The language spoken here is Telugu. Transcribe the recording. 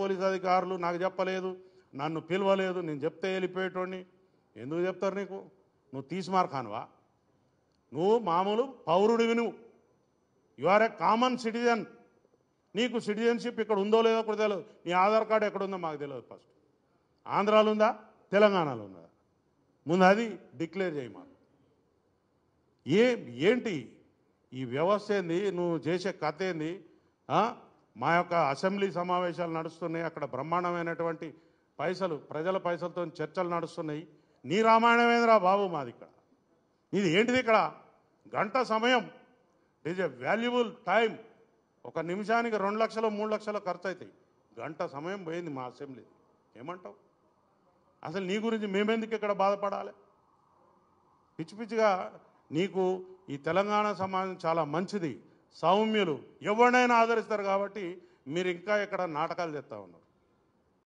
పోలీస్ అధికారులు నాకు చెప్పలేదు, నన్ను పిలవలేదు, నేను చెప్తే వెళ్ళిపోయేటోడిని. ఎందుకు చెప్తారు నీకు? నువ్వు తీసిమార్ఖానువా? నువ్వు మామూలు పౌరుడివి, నువ్వు you are a common citizen. నీకు సిటిజన్షిప్ ఇక్కడ ఉందో లేదో కూడా తెలియదు. నీ ఆధార్ కార్డు ఎక్కడుందో మాకు తెలియదు. ఫస్ట్ ఆంధ్రాలో ఉందా, తెలంగాణలో ఉందా? ముందు అది డిక్లేర్ చేయి మాకు. ఏంటి ఈ వ్యవస్థ ఏంది? నువ్వు చేసే కథ ఏంది? మా యొక్క అసెంబ్లీ సమావేశాలు నడుస్తున్నాయి, అక్కడ బ్రహ్మాండమైనటువంటి పైసలు, ప్రజల పైసలతో చర్చలు నడుస్తున్నాయి. నీ రామాయణమేంద్రా బాబు మాది ఇక్కడ? ఇది ఏంటిది? ఇక్కడ గంట సమయం, it is a valuable time. ఒక నిమిషానికి 2 లక్షలు 3 లక్షలు ఖర్చు అవుతాయి. గంట సమయం పోయింది మా అసెంబ్లీ. ఏమంటావు? అసలు నీ గురించి మేమెందుకు ఇక్కడ బాధపడాలి? పిచ్చి పిచ్చిగా నీకు ఈ తెలంగాణ సమాజం చాలా మంచిది, సౌమ్యులు, ఎవరినైనా ఆదరిస్తారు. కాబట్టి మీరు ఇంకా ఇక్కడ నాటకాలు చేస్తూ ఉన్నారు.